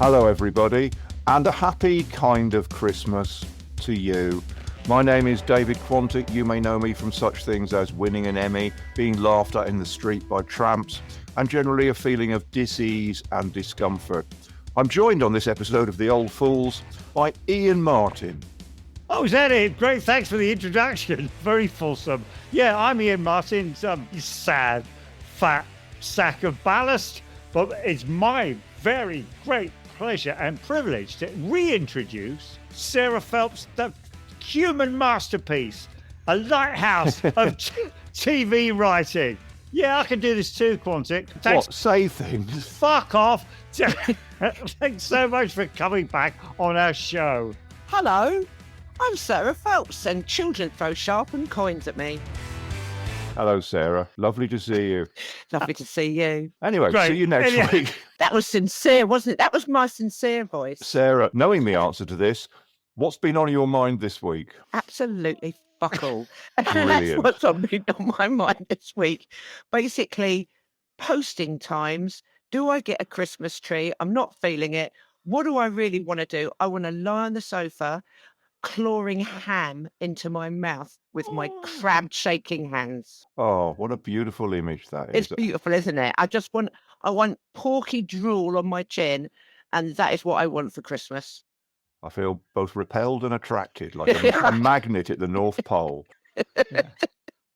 Hello, everybody, and a happy kind of Christmas to you. My name is David Quantick. You may know me from such things as winning an Emmy, being laughed at in the street by tramps, and generally a feeling of dis-ease and discomfort. I'm joined on this episode of The Old Fools by Ian Martin. Oh, is that it? Great, thanks for the introduction. Very fulsome. Yeah, I'm Ian Martin, you sad, fat sack of ballast. But it's my very great pleasure and privilege to reintroduce Sarah Phelps, the human masterpiece, a lighthouse of TV writing. Yeah, I can do this too, Quantick. Thanks. What? Say things? Fuck off. Thanks so much for coming back on our show. Hello, I'm Sarah Phelps, and children throw sharpened coins at me. Hello, Sarah. Lovely to see you. Lovely to see you. Anyway, Great. see you next week. That was sincere, wasn't it? That was my sincere voice. Sarah, knowing the answer to this, what's been on your mind this week? Absolutely fuck all. That's Brilliant. what's on my mind this week. Basically, posting times. Do I get a Christmas tree? I'm not feeling it. What do I really want to do? I want to lie on the sofa, clawing ham into my mouth with my crab shaking hands. Oh, what a beautiful image that is. It's beautiful, isn't it? I want porky drool on my chin, and that is what I want for Christmas. I feel both repelled and attracted, like a magnet at the North Pole.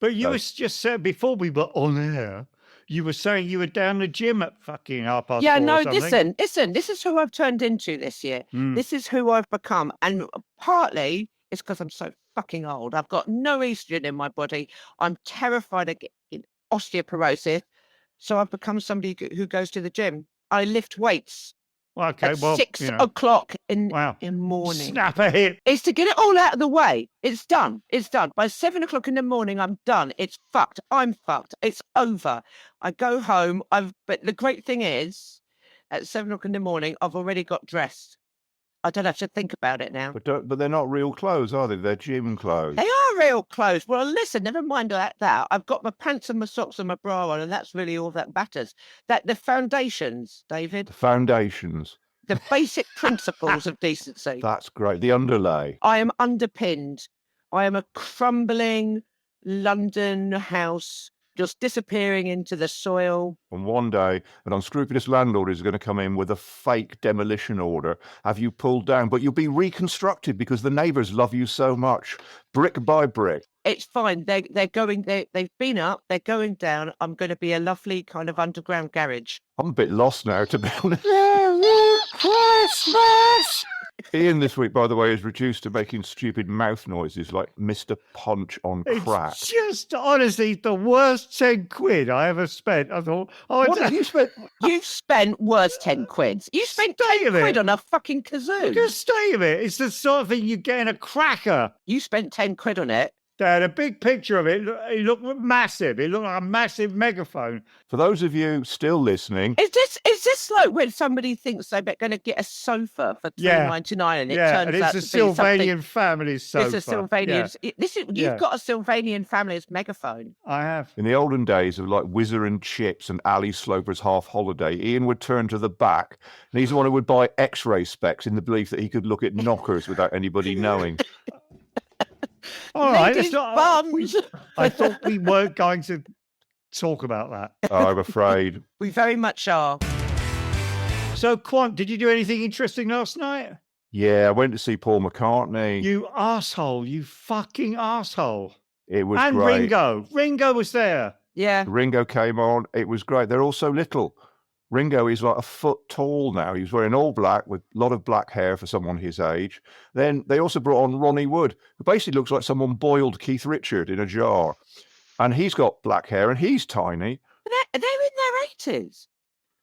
But you No. was just said before we were on air, you were saying you were down the gym at fucking 4:30. Yeah, no, or something. listen, this is who I've turned into this year. Mm. This is who I've become. And partly it's because I'm so fucking old. I've got no estrogen in my body. I'm terrified of getting osteoporosis. So I've become somebody who goes to the gym. I lift weights Well, okay, at well, 6 o'clock in wow. the morning. Snap a hip. It's to get it all out of the way. It's done. It's done. By 7 o'clock in the morning, I'm done. It's fucked. I'm fucked. It's over. I go home. But the great thing is, at 7 o'clock in the morning, I've already got dressed. I don't have to think about it now. But they're not real clothes, are they? They're gym clothes. They are real clothes. Well, listen, never mind that. I've got my pants and my socks and my bra on, and that's really all that matters. That the foundations, David, The foundations. the basic principles of decency. That's great. The underlay. I am underpinned. I am a crumbling London house just disappearing into the soil. And one day, an unscrupulous landlord is going to come in with a fake demolition order, have you pulled down, but you'll be reconstructed because the neighbours love you so much, brick by brick. It's fine. They've been up, they're going down. I'm going to be a lovely kind of underground garage. I'm a bit lost now, to be honest. Merry Christmas! Ian this week, by the way, is reduced to making stupid mouth noises like Mr. Punch on crack. It's just honestly the worst 10 quid I ever spent. I thought, What have you spent? You've spent worse 10 quid. You spent Stay 10 with quid it. on a fucking kazoo. just stay with it. It's the sort of thing you get in a cracker. You spent 10 quid on it. They had a big picture of it. It looked massive. It looked like a massive megaphone. For those of you still listening, Is this like when somebody thinks they're going to get a sofa for Yeah. $3.99 and it Yeah, turns and out it's to a be something? Sylvanian family sofa. It's a Sylvanian. Yeah, You've Yeah. got a Sylvanian family's megaphone. I have. in the olden days of like Whizzer and Chips and Ali Sloper's Half Holiday, Ian would turn to the back and he's the one who would buy x-ray specs in the belief that he could look at knockers without anybody knowing. All right. Ladies' It's not, bums. I thought we weren't going to talk about that. I'm afraid. We very much are. So, Quant, did you do anything interesting last night? Yeah, I went to see Paul McCartney. You asshole. You fucking asshole. It was And great. Ringo. Ringo was there. Yeah. Ringo came on. It was great. They're all so little. Ringo is like a foot tall now. He was wearing all black with a lot of black hair for someone his age. Then they also brought on Ronnie Wood, who basically looks like someone boiled Keith Richard in a jar. And he's got black hair and he's tiny. They're in their 80s.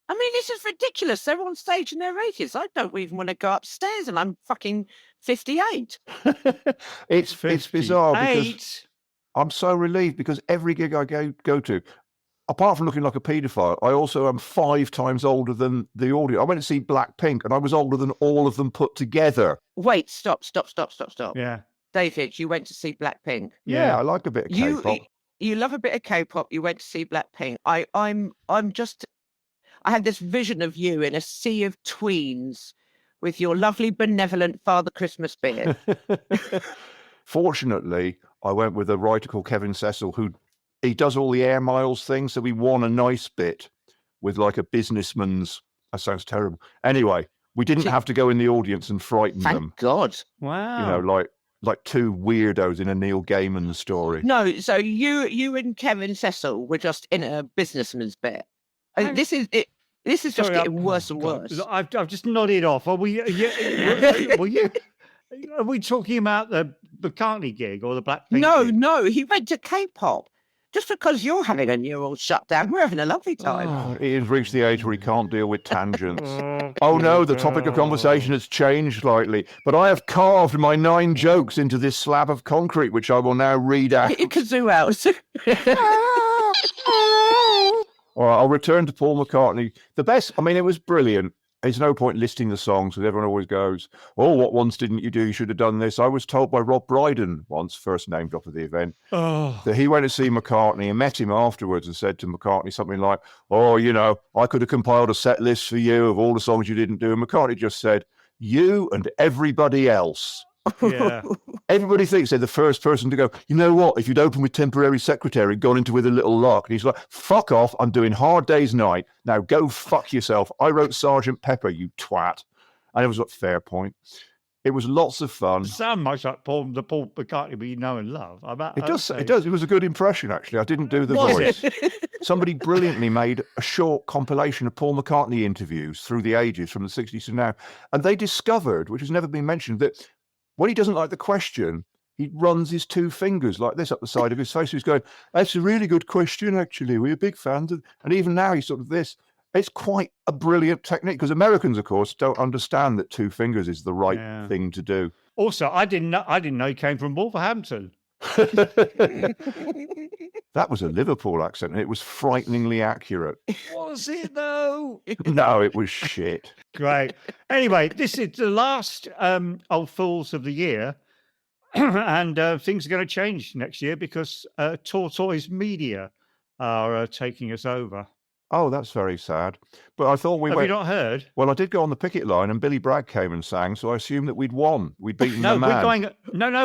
I mean, this is ridiculous. They're on stage in their 80s. I don't even want to go upstairs and I'm fucking 58. It's bizarre because 58. I'm so relieved because every gig I go to, apart from looking like a paedophile, I also am 5 times older than the audience. I went to see Blackpink and I was older than all of them put together. Wait, stop. Yeah. David, you went to see Blackpink. Yeah, I like a bit of K-pop. You love a bit of K-pop. You went to see Blackpink. I'm just I had this vision of you in a sea of tweens with your lovely, benevolent Father Christmas beard. Fortunately, I went with a writer called Kevin Cecil, he does all the air miles things. So we won a nice bit with like a businessman's. That sounds terrible. Anyway, we didn't have to go in the audience and frighten them. Thank God. Wow. You know, like two weirdos in a Neil Gaiman story. No, so you and Kevin Cecil were just in a businessman's bit. This is just Sorry, getting worse and God, worse. I've just nodded off. Are we talking about the McCartney gig or the Blackpink gig? No, he went to K-pop. Just because you're having a neural shutdown, we're having a lovely time. Oh, he has reached the age where he can't deal with tangents. Oh no, the topic of conversation has changed slightly, but I have carved my 9 jokes into this slab of concrete, which I will now read out. You can zoom out. All right, I'll return to Paul McCartney. The best, I mean, it was brilliant. There's no point listing the songs because everyone always goes, oh, what ones didn't you do? You should have done this. I was told by Rob Brydon once, first name drop of the event, that he went to see McCartney and met him afterwards and said to McCartney something like, oh, you know, I could have compiled a set list for you of all the songs you didn't do. And McCartney just said, you and everybody else. Yeah. Everybody thinks they're the first person to go, you know what, if you'd opened with Temporary Secretary, gone into With a Little Lark. And he's like, fuck off, I'm doing Hard Day's Night. Now go fuck yourself. I wrote Sergeant Pepper, you twat. And it was a fair point. It was lots of fun. Sound much like the Paul McCartney we know and love. It does. It was a good impression, actually. I didn't do the voice. Somebody brilliantly made a short compilation of Paul McCartney interviews through the ages from the 60s to now. And they discovered, which has never been mentioned, that when he doesn't like the question, he runs his 2 fingers like this up the side of his face. He's going, that's a really good question, actually. We're big fans. And even now he's sort of this. It's quite a brilliant technique because Americans, of course, don't understand that 2 fingers is the right thing to do. Also, I didn't know he came from Wolverhampton. That was a Liverpool accent, and it was frighteningly accurate. Was it though? No, it was shit. Great. Anyway, this is the last Old Fools of the year, and things are going to change next year because Tortoise Media are taking us over. Oh, that's very sad. But I thought Have you not heard? Well, I did go on the picket line, and Billy Bragg came and sang, so I assumed that we'd won. We'd beaten the man.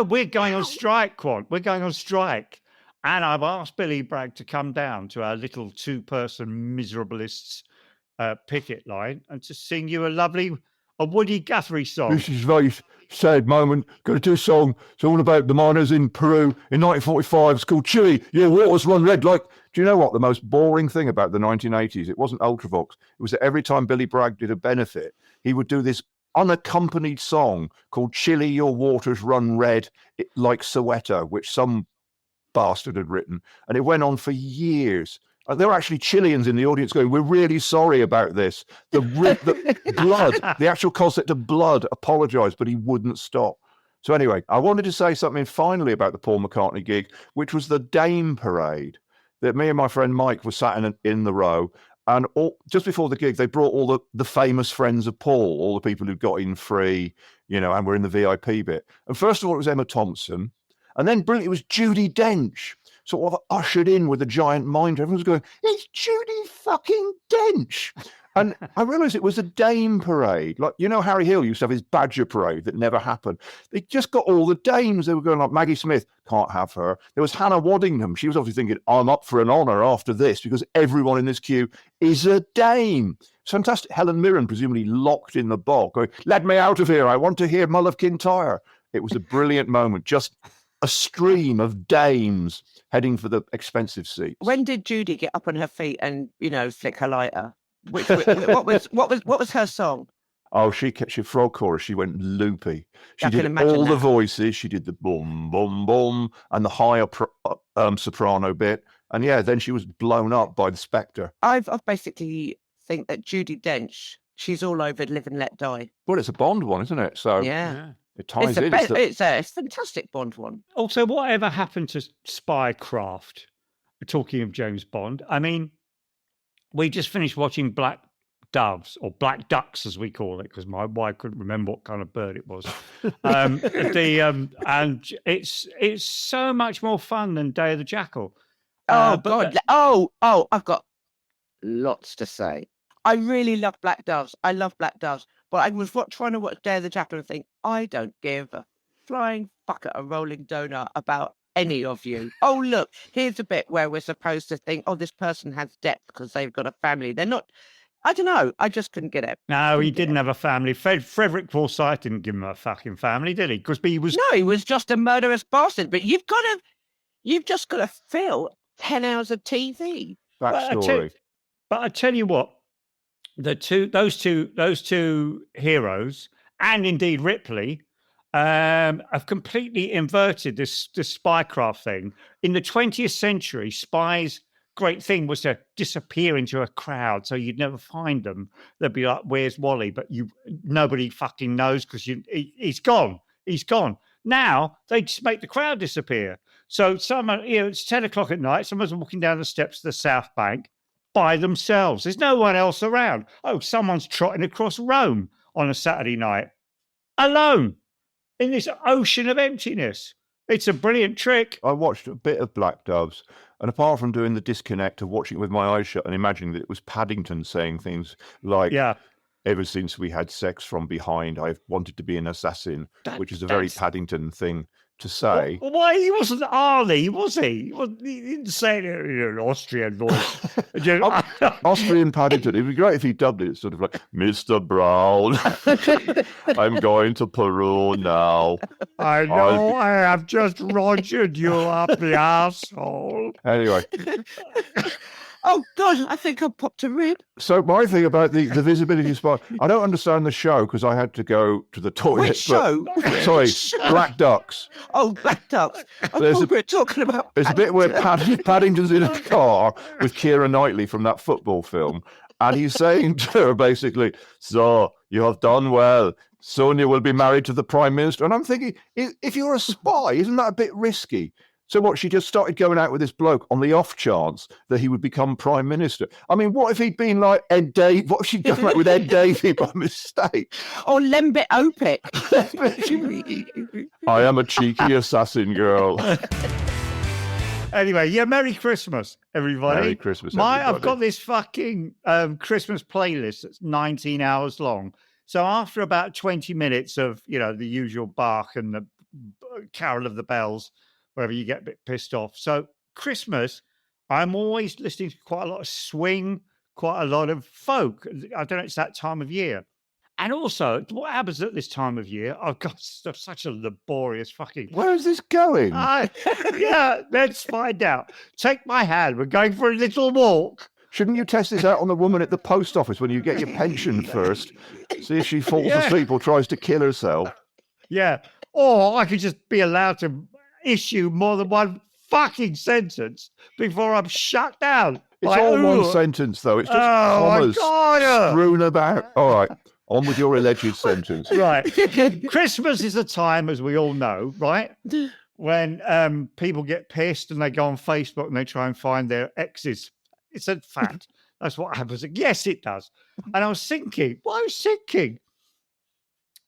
We're going on strike, Quant. We're going on strike. And I've asked Billy Bragg to come down to our little 2-person miserablists picket line and to sing you a Woody Guthrie song. This is a very sad moment. Got to do a song. It's all about the miners in Peru in 1945. It's called Chile. Yeah, waters run red. Like, do you know what? The most boring thing about the 1980s, it wasn't Ultravox. It was that every time Billy Bragg did a benefit, he would do this unaccompanied song called Chile, Your Waters Run Red, like Soweto, which some bastard had written. And it went on for years. There were actually Chileans in the audience going, we're really sorry about this. The blood, the actual concept of blood apologized, but he wouldn't stop. So anyway, I wanted to say something finally about the Paul McCartney gig, which was the Dame Parade, that me and my friend Mike were sat in the row. And just before the gig, they brought all the famous friends of Paul, all the people who got in free, you know, and were in the VIP bit. And first of all, it was Emma Thompson. And then brilliant, it was Judi Dench, sort of ushered in with a giant minder. Everyone was going, it's Judi fucking Dench. And I realised it was a Dame Parade. Like, you know, Harry Hill used to have his Badger Parade that never happened. They just got all the dames. They were going like, Maggie Smith, can't have her. There was Hannah Waddingham. She was obviously thinking, I'm up for an honour after this because everyone in this queue is a dame. It's fantastic. Helen Mirren, presumably locked in the bog, going, let me out of here. I want to hear Mull of Kintyre. It was a brilliant moment. Just a stream of dames heading for the expensive seats. When did Judy get up on her feet and, you know, flick her lighter? What was her song? Oh, she frog chorus. She went loopy. She I can did imagine all the that. voices. She did the boom, boom, boom, and the higher soprano bit. And yeah, then she was blown up by the Spectre. I've basically think that Judi Dench, she's all over Live and Let Die. Well, it's a Bond one, isn't it? So Yeah. it ties in. It's a fantastic Bond one. Also, whatever happened to Spycraft? Talking of James Bond, I mean, we just finished watching Black Doves, or Black Ducks as we call it, because my wife couldn't remember what kind of bird it was. And it's so much more fun than Day of the Jackal. Oh God! Oh! I've got lots to say. I really love black doves. I love black doves. But I was trying to watch Day of the Jackal and think, I don't give a flying fuck at a rolling donut about any of you. Oh, look, here's a bit where we're supposed to think, oh, this person has depth because they've got a family. They're not, I don't know. I just couldn't get it. No, he didn't have a family. Frederick Forsyth didn't give him a fucking family, did he? Because he was... No, he was just a murderous bastard. But you've just got to fill 10 hours of TV. Backstory. But I tell you what, those two heroes, and indeed Ripley, have completely inverted this spycraft thing. In the 20th century, spies' great thing was to disappear into a crowd, so you'd never find them. They'd be like, "Where's Wally?" But nobody fucking knows because he's gone. He's gone. Now they just make the crowd disappear. So it's 10 o'clock at night. Someone's walking down the steps of the South Bank by themselves. There's no one else around. Oh, someone's trotting across Rome on a Saturday night, alone, in this ocean of emptiness. It's a brilliant trick. I watched a bit of Black Doves, and apart from doing the disconnect of watching it with my eyes shut and imagining that it was Paddington saying things like, ever since we had sex from behind, I've wanted to be an assassin, which is a very Paddington thing to say. Why he wasn't Arlie, was he? He didn't say it in an Austrian voice. Austrian Paddington. It'd be great if he dubbed it sort of like, Mr. Brown, I'm going to Peru now. I know I have just rogered you up the arsehole. Anyway. Oh, God, I think I popped a rib. So my thing about the visibility spot, I don't understand the show because I had to go to the toilet. Which show? Sorry, Black Ducks. Oh, Black Ducks. We're talking about There's a bit where Paddington's in a car with Keira Knightley from that football film, and he's saying to her basically, "So, you have done well. Soon you will be married to the Prime Minister." And I'm thinking, if you're a spy, isn't that a bit risky? So what, she just started going out with this bloke on the off chance that he would become Prime Minister? I mean, what if he'd been like Ed Davey? What if she'd gone out with Ed Davey by mistake? Or Lembit Opik. I am a cheeky assassin girl. Anyway, Merry Christmas, everybody. Merry Christmas, everybody. I've got this fucking Christmas playlist that's 19 hours long. So after about 20 minutes of, the usual Bach and the Carol of the Bells, wherever you get a bit pissed off. So Christmas, I'm always listening to quite a lot of swing, quite a lot of folk. I don't know, it's that time of year. And also, what happens at this time of year? I've got such a laborious fucking... Where is this going? Let's find out. Take my hand. We're going for a little walk. Shouldn't you test this out on the woman at the post office when you get your pension first? See if she falls asleep or tries to kill herself. Yeah. Or I could just be allowed to issue more than one fucking sentence before I'm shut down. It's all one sentence, though. It's just commas strewn about. All right, on with your alleged sentence. Right. Christmas is a time, as we all know, right, when people get pissed and they go on Facebook and they try and find their exes. It's a fact. That's what happens. Yes, it does. And I was thinking,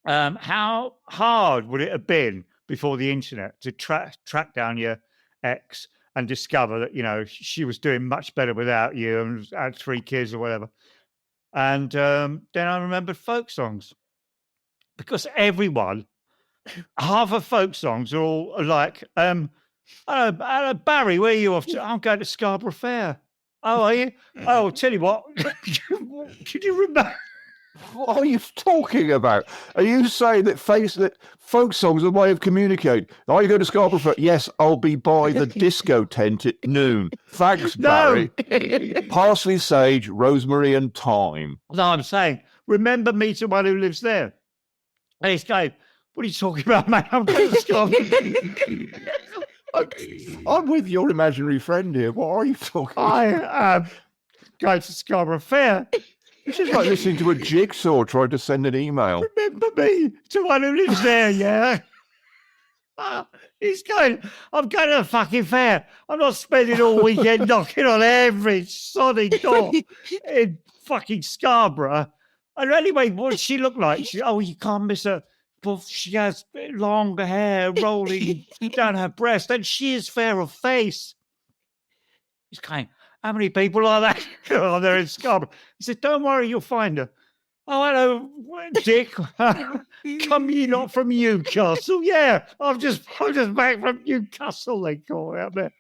how hard would it have been before the internet to track down your ex and discover that, she was doing much better without you and had 3 kids or whatever. And then I remembered folk songs because everyone, half of folk songs are all like, hello, Barry, where are you off to? I'm going to Scarborough Fair. Oh, are you? Oh, tell you what, can you remember? What are you talking about? Are you saying that folk songs are a way of communicating? Are you going to Scarborough Fair? Yes, I'll be by the disco tent at noon. Thanks, Barry. Parsley, sage, rosemary, and thyme. No, I'm saying, remember me to one who lives there. And he's going, what are you talking about, man? I'm going to Scarborough. I'm with your imaginary friend here. What are you talking about? I am going to Scarborough Fair. This is like listening to a jigsaw trying to send an email. Remember me to one who lives there, yeah? He's going, I'm going to the fucking fair. I'm not spending all weekend knocking on every sodding door in fucking Scarborough. And anyway, what does she look like? You can't miss her. Well, she has long hair rolling down her breast, and she is fair of face. He's going, how many people are there? Oh, they're in Scarborough. He said, don't worry, you'll find her. Oh, hello, Dick. Come ye not from Newcastle? Yeah, I'm just back from Newcastle, they call it up there.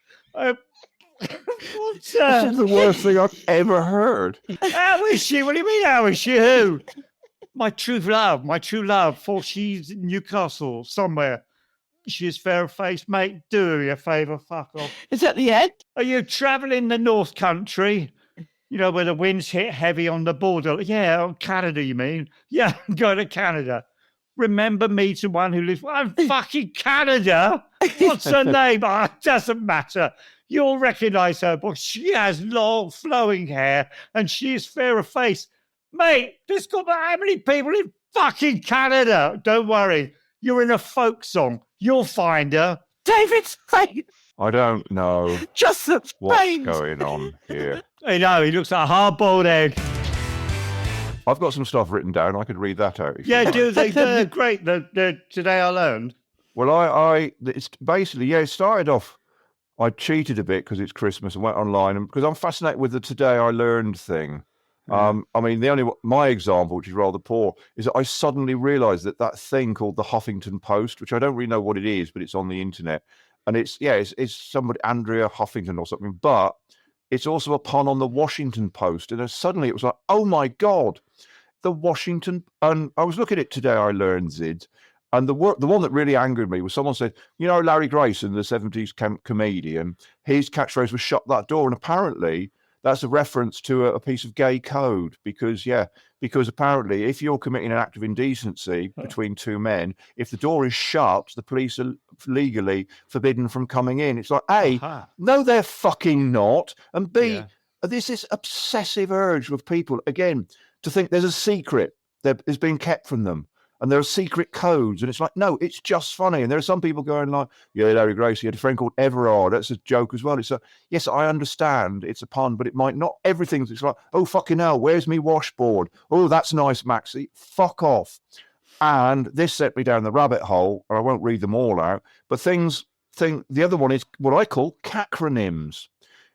What's This is the worst thing I've ever heard. How is she? What do you mean, how is she? Who? My true love, for she's in Newcastle somewhere. She is fair-faced, mate. Do me a favour, fuck off. Is that the end? Are you travelling the North Country? You know, where the winds hit heavy on the border. Yeah, Canada, you mean? Yeah, go to Canada. Remember meeting one who lives... I'm fucking Canada. What's her name? Oh, it doesn't matter. You'll recognise her, but she has long, flowing hair, and she is fair of face. Mate, there's got how many people in fucking Canada? Don't worry. You're in a folk song. You'll find her. David's face. I don't know Just the what's face. going on here. I know, he looks like a hard-boiled egg. I've got some stuff written down. I could read that out. if you Yeah, like. dude, they're great. Today I learned. Well, it's basically, yeah, it started off, I cheated a bit because it's Christmas and went online, and because I'm fascinated with the Today I Learned thing. I mean, my example, which is rather poor, is that I suddenly realised that thing called the Huffington Post, which I don't really know what it is, but it's on the internet, and it's somebody, Andrea Huffington or something, but it's also a pun on the Washington Post, and then suddenly it was like, oh my God, the Washington, and I was looking at Today I Learned, Zid, and the one that really angered me was someone said, you know, Larry Grayson, the 70s comedian, his catchphrase was shut that door, and apparently that's a reference to a piece of gay code because apparently if you're committing an act of indecency between two men, if the door is shut, the police are legally forbidden from coming in. It's like, A, no, they're fucking not. And B, this obsessive urge of people, again, to think there's a secret that is being kept from them. And there are secret codes, and it's like, no, it's just funny. And there are some people going like, yeah, Larry Gracie had a friend called Everard. That's a joke as well. It's yes, I understand it's a pun, but it might not. Everything's, it's like, oh, fucking hell, where's me washboard? Oh, that's nice, Maxie. Fuck off. And this sent me down the rabbit hole, and I won't read them all out. But the other one is what I call cacronyms.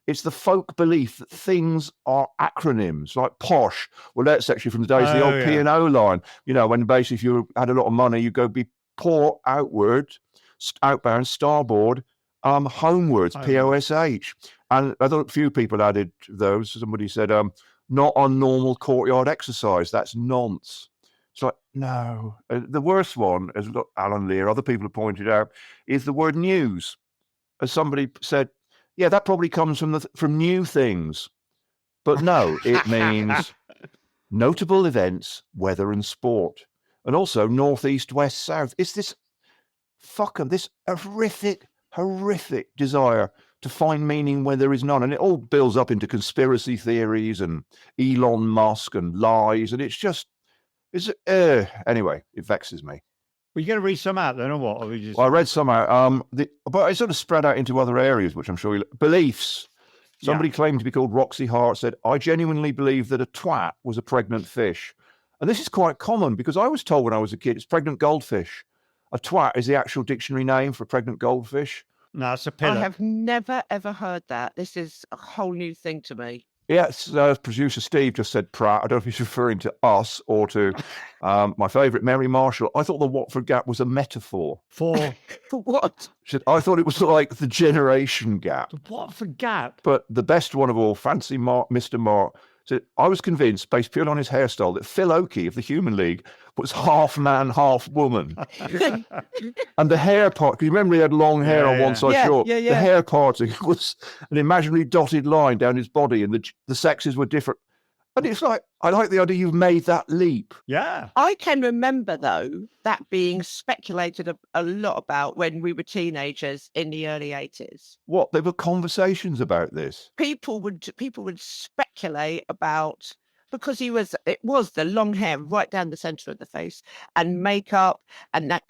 It's the folk belief that things are acronyms, like posh. Well, that's actually from the days of the old P&O line. You know, when basically if you had a lot of money, you go be poor outward, outbound, starboard, homewards, POSH. And I thought a few people added those. Somebody said, not on normal courtyard exercise. That's nonce. It's like, no. The worst one, as Alan Lear, other people have pointed out, is the word news. As somebody said, yeah, that probably comes from new things. But no, it means notable events, weather and sport. And also north, east, west, south. It's this horrific desire to find meaning where there is none. And it all builds up into conspiracy theories and Elon Musk and lies. And anyway, it vexes me. Were you going to read some out then, or what? Or Well, I read some out, but I sort of spread out into other areas, which I'm sure beliefs. Somebody claimed to be called Roxy Hart said, I genuinely believe that a twat was a pregnant fish. And this is quite common because I was told when I was a kid, it's pregnant goldfish. A twat is the actual dictionary name for a pregnant goldfish. No, it's a pillar. I have never, ever heard that. This is a whole new thing to me. Yes, producer Steve just said Pratt. I don't know if he's referring to us or to my favourite, Mary Marshall. I thought the Watford Gap was a metaphor. For what? She said, I thought it was like the generation gap. The Watford Gap? But the best one of all, Fancy Mark, Mr. Mark, said, I was convinced, based purely on his hairstyle, that Phil Oakey of the Human League was half man, half woman. And the hair part, because you remember he had long hair on one side short. The hair parting was an imaginary dotted line down his body, and the sexes were different. And it's like, I like the idea you've made that leap. Yeah. I can remember, though, that being speculated a lot about when we were teenagers in the early 80s. What? There were conversations about this. People would speculate about, because it was the long hair right down the centre of the face and makeup and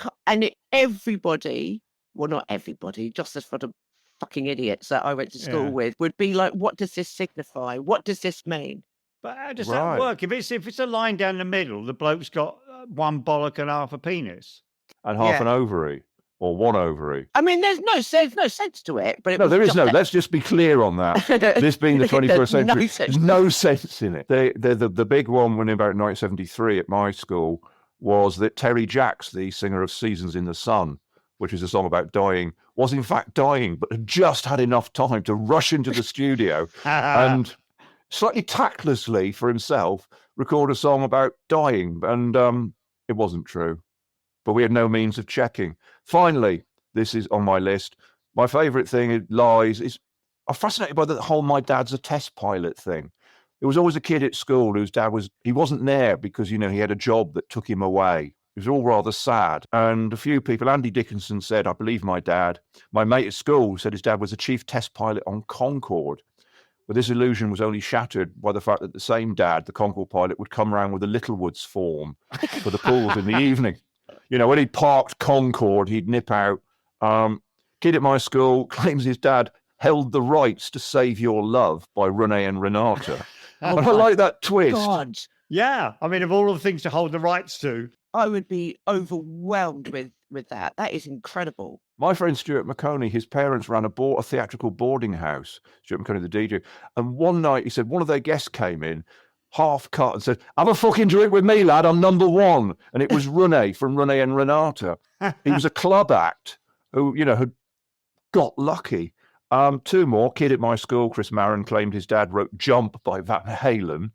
everybody, well, not everybody, just as for the fucking idiots that I went to school with, would be like, what does this signify? What does this mean? But how does that work? If it's a line down the middle, the bloke's got one bollock and half a penis. And half an ovary. or one ovary. I mean, there's no sense to it, but it No, was there is just no. Let's just be clear on that. This being the 21st There's century, no sense. there's no sense in it. The big one when about 1973 at my school was that Terry Jacks, the singer of Seasons in the Sun, which is a song about dying, was in fact dying, but had just had enough time to rush into the studio and slightly tactlessly for himself record a song about dying. And it wasn't true, but we had no means of checking. Finally, this is on my list. My favourite thing is lies. I'm fascinated by the whole "my dad's a test pilot" thing. There was always a kid at school whose dad wasn't there because, he had a job that took him away. It was all rather sad. And a few people, Andy Dickinson said, I believe my dad. My mate at school said his dad was a chief test pilot on Concorde. But this illusion was only shattered by the fact that the same dad, the Concorde pilot, would come around with a Littlewoods form for the pools in the evening. When he'd parked Concorde, he'd nip out. Kid at my school claims his dad held the rights to Save Your Love by Rene and Renata. Oh And I my like that twist. God, Yeah, I mean, of all the things to hold the rights to. I would be overwhelmed with that. That is incredible. My friend Stuart McConey, his parents ran a theatrical boarding house, Stuart McConey, the DJ. And one night, he said, one of their guests came in, half cut, and said, have a fucking drink with me, lad, I'm number one. And it was Rene from Rene and Renata. He was a club act who, had got lucky. Two more. Kid at my school, Chris Maron, claimed his dad wrote Jump by Van Halen.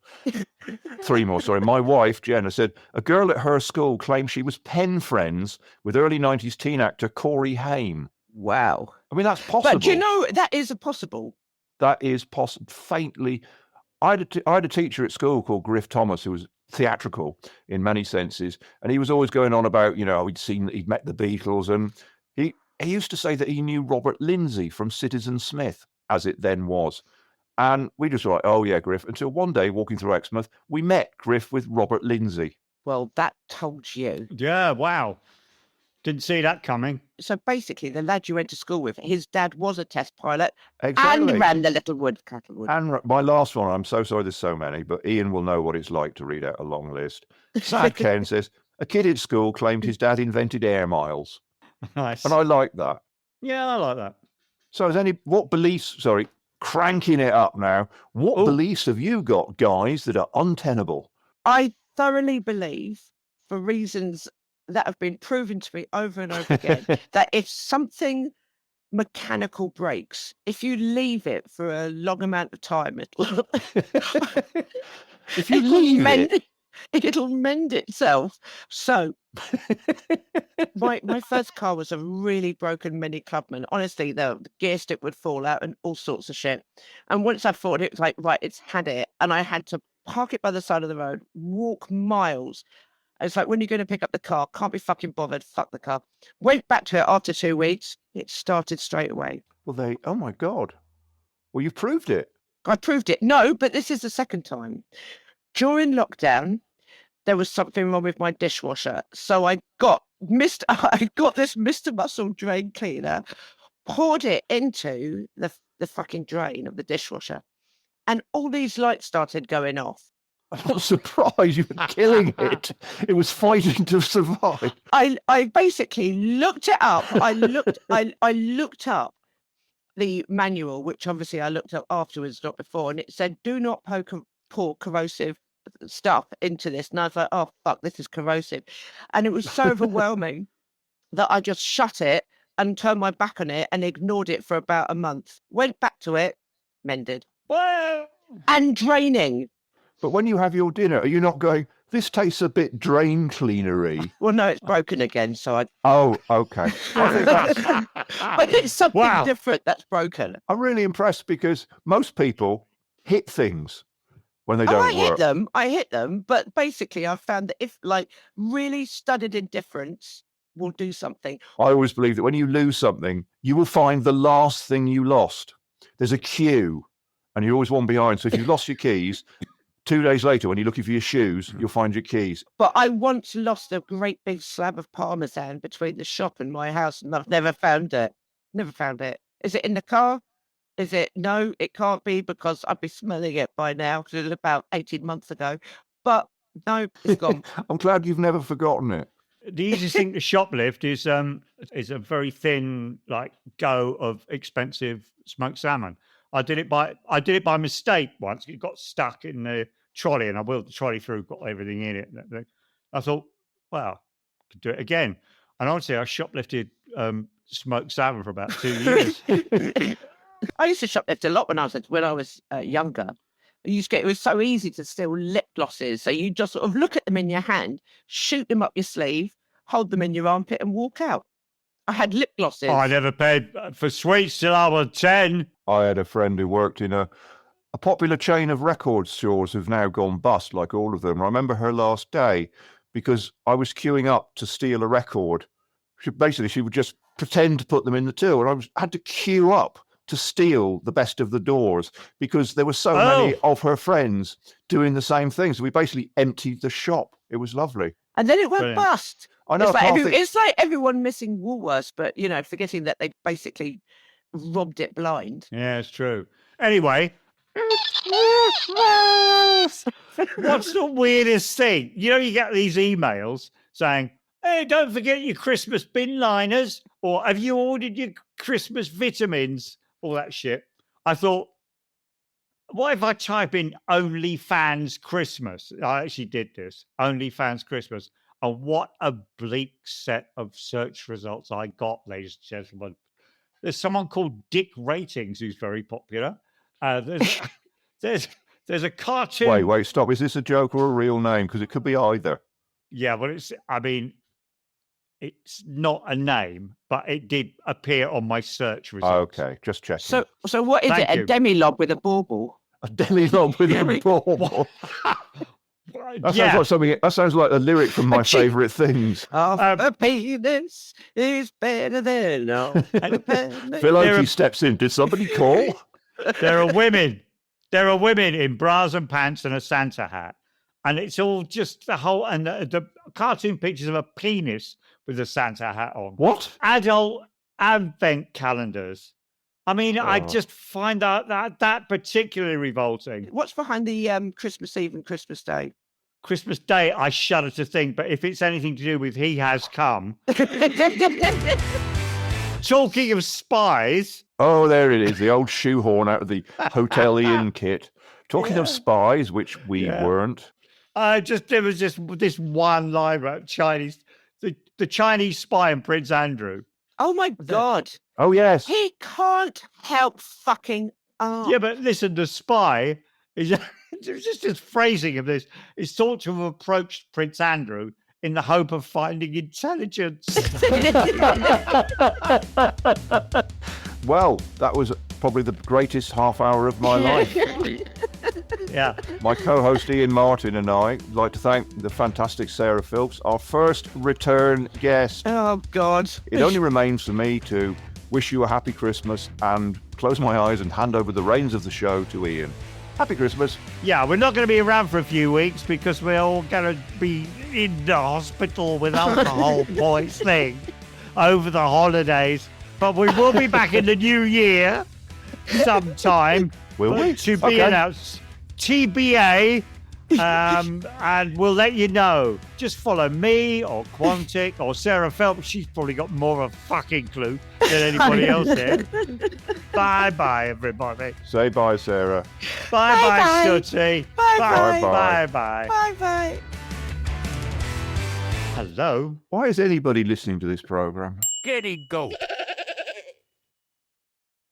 Three more, sorry. My wife, Jenna, said a girl at her school claimed she was pen friends with early 90s teen actor Corey Haim. Wow. I mean, that's possible. But do you know that is possible? That is possible. Faintly. I had a teacher at school called Griff Thomas who was theatrical in many senses. And he was always going on about, he'd met the Beatles. And he used to say that he knew Robert Lindsay from Citizen Smith, as it then was. And we just were like, oh, yeah, Griff. Until one day, walking through Exmouth, we met Griff with Robert Lindsay. Well, that told you. Yeah, wow. Didn't see that coming. So basically, the lad you went to school with, his dad was a test pilot Exactly. and ran the Littlewood Cattlewood. And my last one, I'm so sorry there's so many, but Ian will know what it's like to read out a long list. Sad Ken says, a kid at school claimed his dad invented air miles. Nice. And I like that. Yeah, I like that. So cranking it up now. What beliefs have you got, guys, that are untenable? I thoroughly believe, for reasons that have been proven to me over and over again, that if something mechanical breaks, if you leave it for a long amount of time, it'll mend itself. So my first car was a really broken Mini Clubman. Honestly, the gear stick would fall out and all sorts of shit. And once I thought it was like, right, it's had it. And I had to park it by the side of the road, walk miles. It's like, when you're going to pick up the car, can't be fucking bothered, fuck the car. Went back to it after 2 weeks, it started straight away. Well, oh my God. Well, you've proved it. I proved it. No, but this is the second time. During lockdown, there was something wrong with my dishwasher. So I got this Mr. Muscle drain cleaner, poured it into the fucking drain of the dishwasher. And all these lights started going off. I'm not surprised you were killing it. It was fighting to survive. I basically looked it up. I looked up the manual, which obviously I looked up afterwards, not before, and it said, do not pour corrosive stuff into this. And I was like, oh fuck, this is corrosive. And it was so overwhelming that I just shut it and turned my back on it and ignored it for about a month. Went back to it, mended. Well, And draining. But when you have your dinner, are you not going, this tastes a bit drain cleanery? Well, no, it's broken again, so I... Oh, okay. I think But it's something different that's broken. I'm really impressed because most people hit things when they don't work. I hit them, but basically I found that if really studied indifference will do something. I always believe that when you lose something, you will find the last thing you lost. There's a queue and you're always one behind. So if you've lost your keys, 2 days later, when you're looking for your shoes, you'll find your keys. But I once lost a great big slab of Parmesan between the shop and my house, and I've never found it. Never found it. Is it in the car? Is it? No, it can't be, because I'd be smelling it by now, because it was about 18 months ago. But no, it's gone. I'm glad you've never forgotten it. The easiest thing to shoplift is a very thin like go of expensive smoked salmon. I did it by mistake once. It got stuck in the trolley, and I wheeled the trolley through, got everything in it. I thought, well, I could do it again. And honestly, I shoplifted smoked salmon for about 2 years. I used to shoplift a lot when I was younger. It was so easy to steal lip glosses. So you just sort of look at them in your hand, shoot them up your sleeve, hold them in your armpit, and walk out. I had lip glosses. I never paid for sweets till I was 10. I had a friend who worked in a popular chain of record stores who've now gone bust, like all of them. I remember her last day because I was queuing up to steal a record. She would just pretend to put them in the till, and I had to queue up to steal the best of the doors because there were so many of her friends doing the same thing. So we basically emptied the shop. It was lovely. And then it went Brilliant. bust. I know. It's like everyone missing Woolworths, but, forgetting that they basically robbed it blind. Yeah, it's true. Anyway, what's the weirdest thing? You get these emails saying, hey, don't forget your Christmas bin liners, or have you ordered your Christmas vitamins? All that shit. I thought, what if I type in OnlyFans Christmas? I actually did this, OnlyFans Christmas. And what a bleak set of search results I got, ladies and gentlemen. There's someone called Dick Ratings who's very popular. There's a cartoon. Wait, stop. Is this a joke or a real name? Because it could be either. Yeah, but it's not a name, but it did appear on my search results. Okay, just checking. So what is Thank it? you. A demi-lob with a bauble? A demi-lob with a ball. That sounds like a lyric from my favourite things. A penis is better than a penis. Phil Oakey steps in. Did somebody call? There are women in bras and pants and a Santa hat. And it's all just the cartoon pictures of a penis with a Santa hat on. What? Adult advent calendars. I just find that particularly revolting. What's behind the Christmas Eve and Christmas Day? Christmas Day, I shudder to think, but if it's anything to do with He Has Come. Talking of spies. Oh, there it is. The old shoehorn out of the Hotel Ian kit. Talking of spies, which we weren't. There was just this one line about the Chinese spy in Prince Andrew. Oh my God. Oh, yes. He can't help fucking up. Yeah, but listen, the spy is just this phrasing of this is thought to have approached Prince Andrew in the hope of finding intelligence. Well, that was probably the greatest half hour of my life. Yeah. My co-host Ian Martin and I would like to thank the fantastic Sarah Phillips, our first return guest. Oh, God. It only remains for me to wish you a happy Christmas and close my eyes and hand over the reins of the show to Ian. Happy Christmas. Yeah, we're not going to be around for a few weeks because we're all going to be in the hospital with alcohol poisoning over the holidays. But we will be back in the new year sometime. Will we? To be announced. TBA. And we'll let you know. Just follow me or Quantic or Sarah Phelps. She's probably got more of a fucking clue than anybody else here. Bye-bye, everybody. Say bye, Sarah. Bye-bye, Sooty. Bye-bye. Bye-bye. Bye-bye. Hello? Why is anybody listening to this program? Get it, go.